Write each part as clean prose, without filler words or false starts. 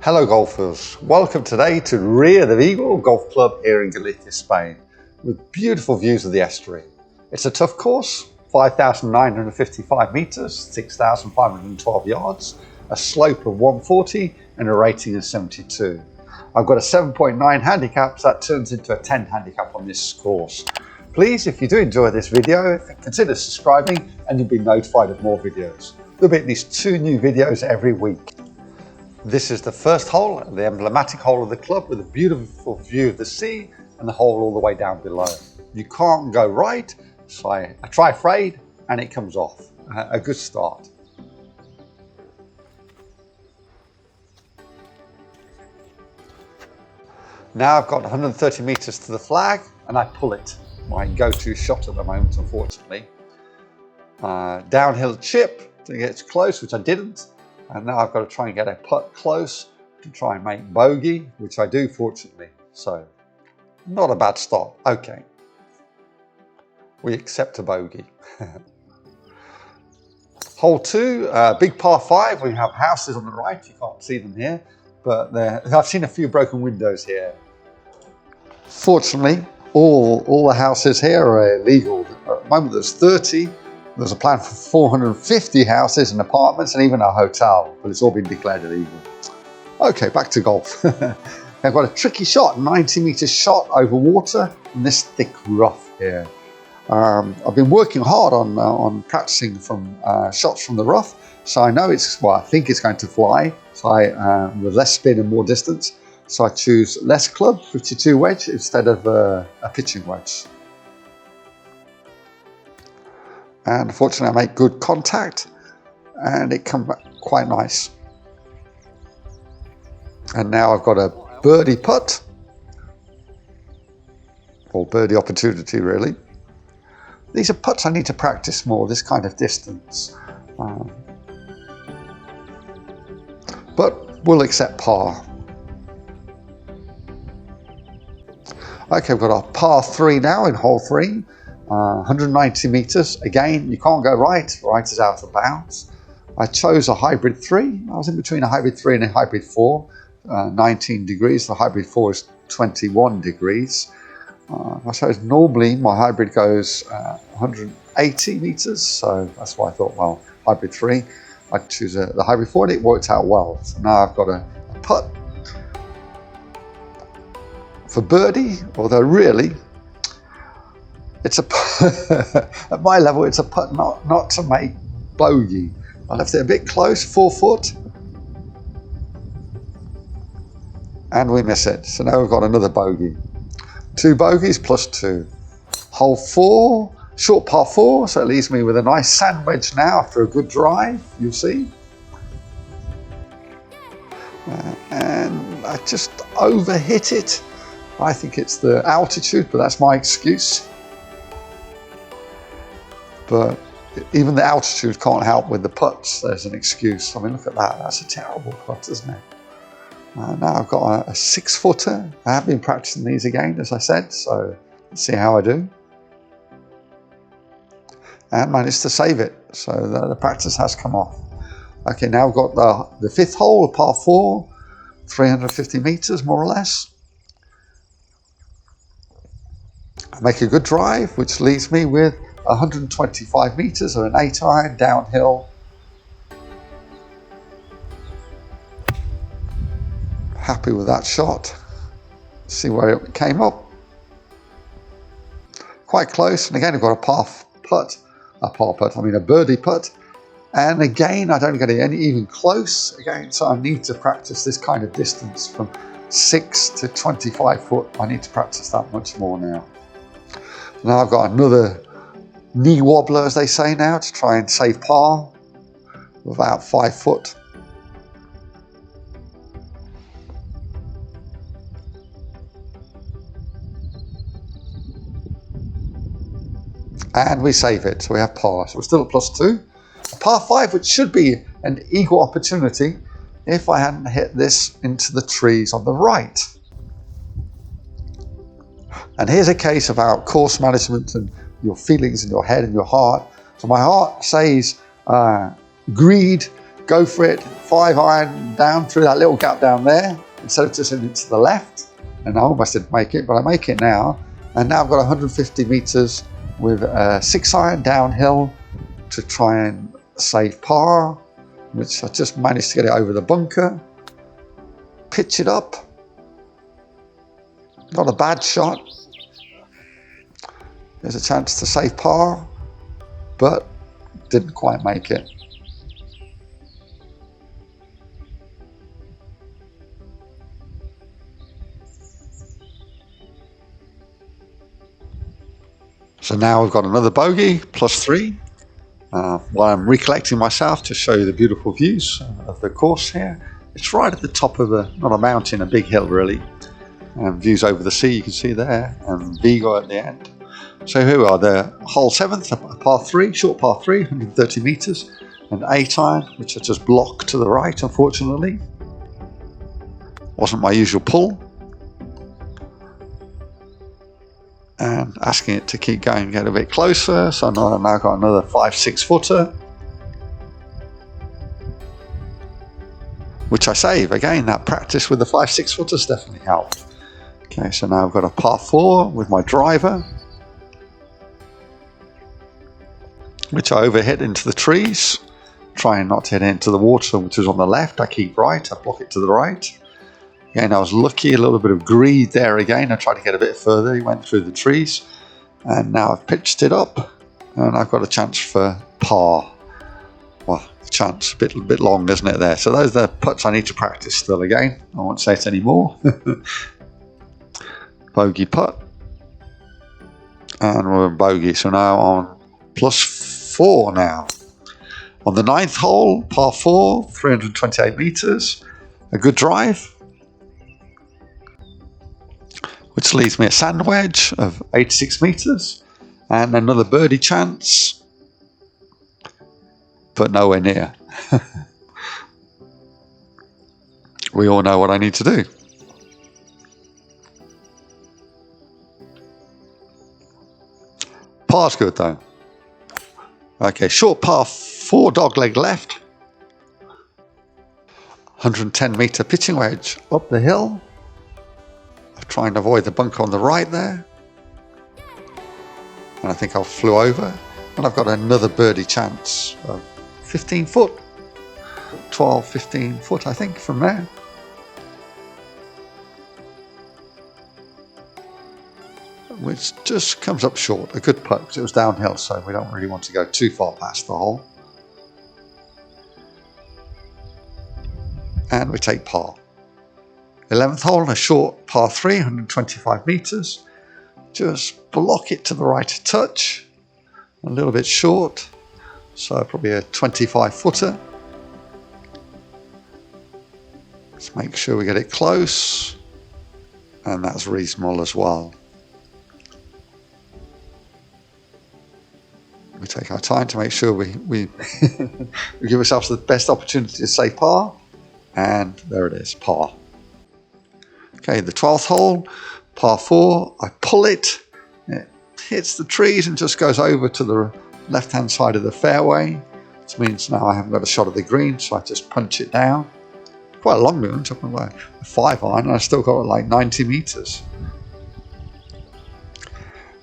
Hello golfers, welcome today to Ria De Vigo Golf Club here in Galicia, Spain, with beautiful views of the estuary. It's a tough course, 5,955 metres, 6,512 yards, a slope of 140 and a rating of 72. I've got a 7.9 handicap, so that turns into a 10 handicap on this course. Please, if you do enjoy this video, consider subscribing and you'll be notified of more videos. There'll be at least 2 new videos every week. This is the first hole, the emblematic hole of the club, with a beautiful view of the sea and the hole all the way down below. You can't go right, so I try fade and it comes off. A good start. Now I've got 130 metres to the flag and I pull it. My go-to shot at the moment, unfortunately. Downhill chip to get close, which I didn't. And now I've got to try and get a putt close to try and make bogey, which I do, fortunately. So, not a bad start. Okay. We accept a bogey. Hole 2, big par 5. We have houses on the right. You can't see them here. But I've seen a few broken windows here. Fortunately, all the houses here are illegal. At the moment there's 30. There's a plan for 450 houses and apartments and even a hotel, but it's all been declared illegal. Okay, back to golf. I've got a tricky shot, 90 metre shot over water in this thick rough here. I've been working hard on practicing from shots from the rough, so I know I think it's going to fly. So with less spin and more distance, so I choose less club, 52 wedge, instead of a pitching wedge. And unfortunately I make good contact and it comes back quite nice. And now I've got a birdie putt, or birdie opportunity really. These are putts I need to practice more, this kind of distance. But we'll accept par. Okay, we've got our par 3 now in hole 3. 190 metres. Again, you can't go right. Right is out of bounds. I chose a hybrid 3. I was in between a hybrid 3 and a hybrid 4. 19 degrees. The hybrid 4 is 21 degrees. I suppose normally my hybrid goes 180 metres. So that's why I thought, well, hybrid 3. I'd choose the hybrid 4 and it worked out well. So now I've got a putt for birdie, although really, it's at my level, it's a putt not to make bogey. I left it a bit close, 4 foot, and we miss it. So now we've got another bogey. 2 bogeys plus 2. Hole 4, short par 4, so it leaves me with a nice sand wedge now after a good drive, you'll see. And I just overhit it. I think it's the altitude, but that's my excuse. But even the altitude can't help with the putts. There's an excuse. I mean, look at that. That's a terrible putt, isn't it? Now I've got a 6-footer. I have been practicing these again, as I said. So let's see how I do. And managed to save it. So the practice has come off. Okay, now I've got the 5th hole, par 4, 350 metres more or less. I make a good drive, which leaves me with 125 metres of an 8-iron downhill. Happy with that shot. See where it came up. Quite close, and again I've got a birdie putt. And again, I don't get it even close again, so I need to practice this kind of distance from 6 to 25 foot. I need to practice that much more now. Now I've got another knee wobbler, as they say now, to try and save par with about 5 foot. And we save it, so we have par. So we're still at plus 2. A par 5, which should be an equal opportunity if I hadn't hit this into the trees on the right. And here's a case about course management and your feelings in your head and your heart. So my heart says greed go for it, 5-iron down through that little gap down there, instead of just hitting it to the left. And I almost didn't make it, but I make it now. And now I've got 150 meters with a 6-iron downhill to try and save par, which I just managed to get it over the bunker. Pitch it up. Not a bad shot. There's a chance to save par, but didn't quite make it. So now we've got another bogey, +3. While I'm recollecting myself to show you the beautiful views of the course here. It's right at the top of not a mountain, a big hill really. Views over the sea you can see there, and Vigo at the end. So here we are, the hole 7th, a par 3, short par 3, 130 meters, and 8-iron, which I just blocked to the right, unfortunately. Wasn't my usual pull. And asking it to keep going, get a bit closer. So now I've got another 5-6 footer, which I save. Again, that practice with the 5-6 footers definitely helped. Okay, so now I've got a par 4 with my driver, which I overhit into the trees, trying not to hit into the water, which is on the left. I keep right, I block it to the right. Again, I was lucky, a little bit of greed there again. I tried to get a bit further, he went through the trees. And now I've pitched it up, and I've got a chance for par. Well, chance, a bit long, isn't it there? So those are the putts I need to practice still again. I won't say it anymore. Bogey putt. And we're in bogey, so now on +4 now. On the 9th hole, par 4, 328 meters. A good drive, which leaves me a sand wedge of 86 meters and another birdie chance, but nowhere near. We all know what I need to do. Par's good though. Okay, short par 4, dogleg left. 110 meter pitching wedge up the hill. Try and avoid the bunker on the right there, and I think I flew over, and I've got another birdie chance of 15 foot, 12, 15 foot I think from there. Which just comes up short, a good putt because it was downhill, so we don't really want to go too far past the hole. And we take par. 11th hole, a short par 3, 125 meters. Just block it to the right a touch, a little bit short, so probably a 25 footer. Let's make sure we get it close, and that's reasonable as well. We take our time to make sure we we give ourselves the best opportunity to say par, and there it is, par. Okay, the 12th hole, par 4, I pull it, it hits the trees and just goes over to the left-hand side of the fairway, which means now I haven't got a shot of the green, so I just punch it down. Quite a long one, talking about a 5-iron, and I still got like 90 meters.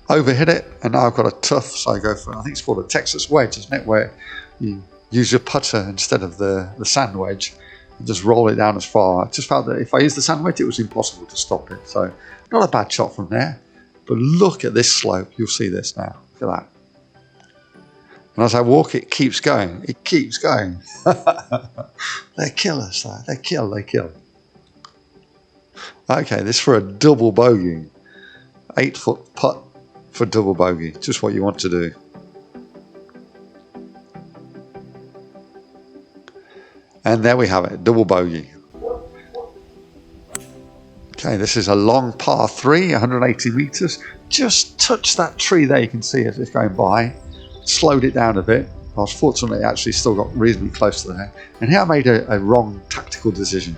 Overhit it, and now I've got a tough, so I go for, I think it's called a Texas wedge, isn't it, where you use your putter instead of the sand wedge. Just roll it down as far. I just felt that if I used the sand wedge, it was impossible to stop it. So not a bad shot from there. But look at this slope. You'll see this now. Look at that. And as I walk, it keeps going. It keeps going. They're killers, though. They kill. Okay, this for a double bogey. 8-foot putt for double bogey. Just what you want to do. And there we have it, double bogey. Okay, this is a long par 3, 180 meters. Just touched that tree there, you can see as it's going by. Slowed it down a bit. I was fortunately actually still got reasonably close to there. And here I made a wrong tactical decision.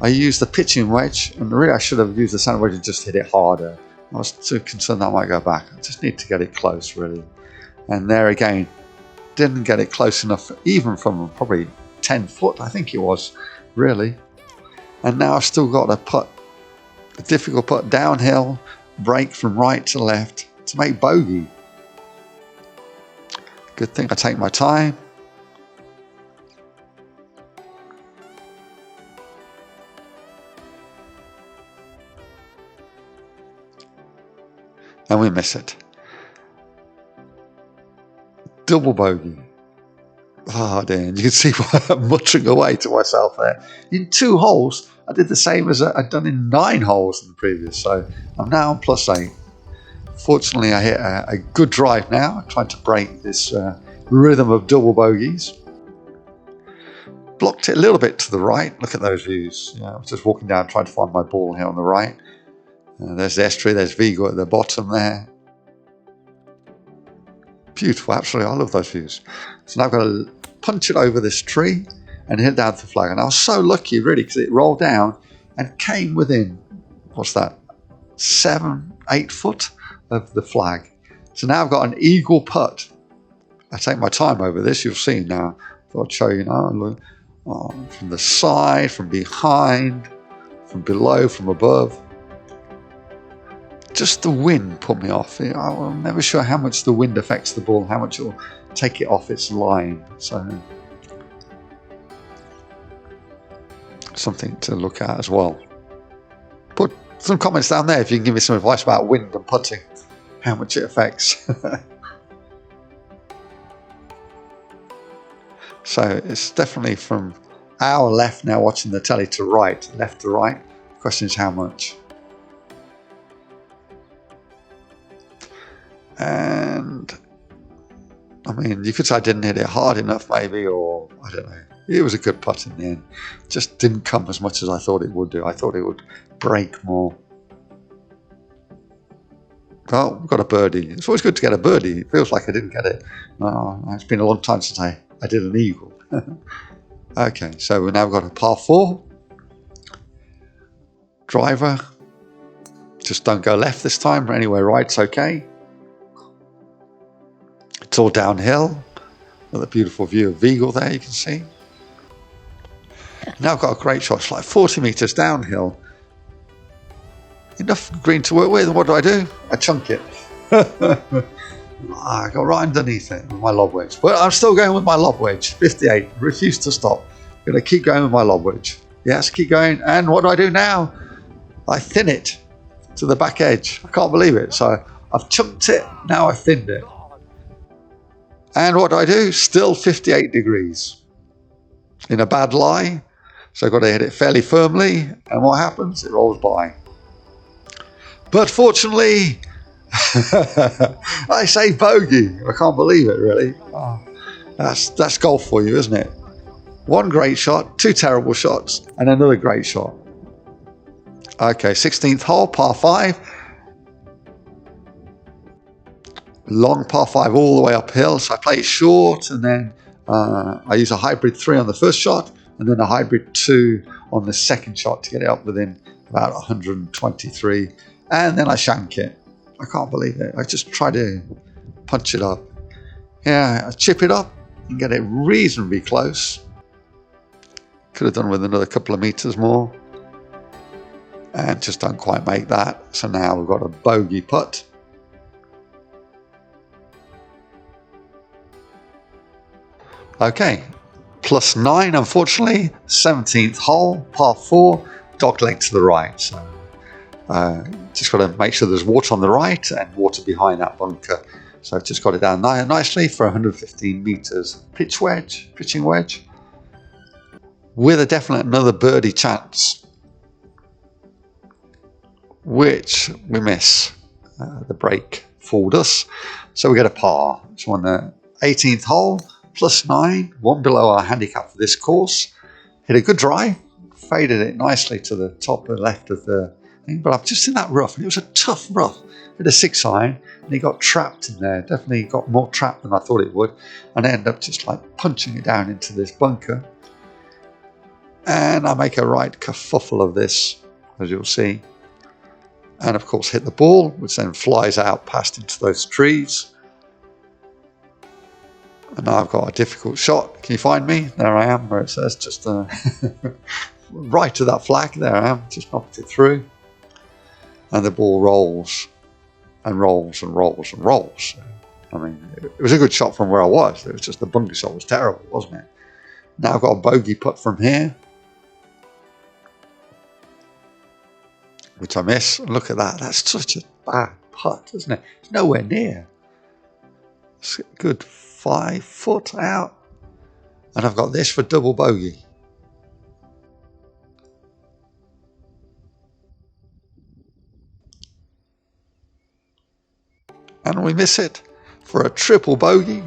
I used the pitching wedge, and really I should have used the sand wedge and just hit it harder. I was too concerned that I might go back. I just need to get it close, really. And there again, didn't get it close enough, even from probably 10 foot, I think it was, really. And now I've still got a difficult putt downhill, break from right to left to make bogey. Good thing I take my time. And we miss it. Double bogey. Oh, Dan, you can see why I'm muttering away to myself there. In 2 holes, I did the same as I'd done in 9 holes in the previous, so I'm now on +8. Fortunately, I hit a good drive now. I'm trying to break this rhythm of double bogeys. Blocked it a little bit to the right. Look at those views. I was just walking down trying to find my ball here on the right. There's the estuary, there's Vigo at the bottom there. Beautiful, absolutely, I love those views. So now I've got to punch it over this tree and head down to the flag. And I was so lucky, really, because it rolled down and came within, what's that, 7, 8 foot of the flag. So now I've got an eagle putt. I take my time over this, you'll see now. I thought I'd show you now. Look, from the side, from behind, from below, from above. Just the wind put me off. I'm never sure how much the wind affects the ball, how much it will take it off its line. So something to look at as well. Put some comments down there if you can give me some advice about wind and putting, how much it affects. So it's definitely from our left now watching the telly to right, left to right. The question is how much. And I mean, you could say I didn't hit it hard enough maybe, or I don't know. It was a good putt in the end. Just didn't come as much as I thought it would do. I thought it would break more. Well, we've got a birdie. It's always good to get a birdie. It feels like I didn't get it. It's been a long time since I did an eagle. Okay, so we've now got a par 4. Driver. Just don't go left this time. Anywhere right's okay. It's all downhill. Another beautiful view of Vigo there, you can see. Now I've got a great shot. It's like 40 metres downhill. Enough green to work with. What do? I chunk it. I got right underneath it with my lob wedge. But I'm still going with my lob wedge. 58. Refuse to stop. Going to keep going with my lob wedge. Yes, keep going. And what do now? I thin it to the back edge. I can't believe it. So I've chunked it. Now I've thinned it. And what do? Still 58 degrees. In a bad lie. So I've got to hit it fairly firmly. And what happens? It rolls by. But fortunately, I say bogey. I can't believe it, really. Oh, that's golf for you, isn't it? 1 great shot, 2 terrible shots, and another great shot. Okay, 16th hole, par 5. Long par 5 all the way uphill. So I play it short, and then I use a hybrid 3 on the first shot, and then a hybrid 2 on the second shot to get it up within about 123. And then I shank it. I can't believe it. I just try to punch it up. Yeah, I chip it up and get it reasonably close. Could have done with another couple of meters more. And just don't quite make that. So now we've got a bogey putt. Okay, +9 unfortunately. 17th hole, par 4, dogleg to the right. So just got to make sure there's water on the right and water behind that bunker. So I've just got it down nicely for 115 meters. Pitching wedge, with a definite another birdie chance, which we miss. The break fooled us. So we get a par. So on the 18th hole, +9, 1 below our handicap for this course. Hit a good drive, faded it nicely to the top and left of the thing, but I'm just in that rough, and it was a tough rough. Hit a 6 iron, and he got trapped in there. Definitely got more trapped than I thought it would, and I ended up just like punching it down into this bunker. And I make a right kerfuffle of this, as you'll see, and of course hit the ball, which then flies out past into those trees. And now I've got a difficult shot. Can you find me? There I am, where it says just right to that flag. There I am, just knocked it through. And the ball rolls and rolls and rolls and rolls. I mean, it was a good shot from where I was. It was just the bunker shot was terrible, wasn't it? Now I've got a bogey putt from here, which I miss. Look at that. That's such a bad putt, isn't it? It's nowhere near. It's a good 5 foot out. And I've got this for double bogey. And we miss it for a triple bogey.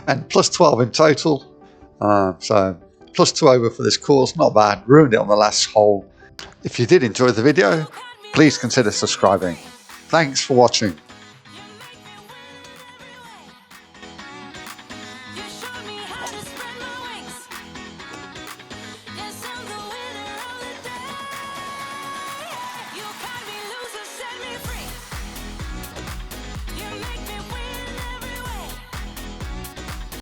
And plus 12 in total. So plus 2 over for this course. Not bad. Ruined it on the last hole. If you did enjoy the video, please consider subscribing. Thanks for watching.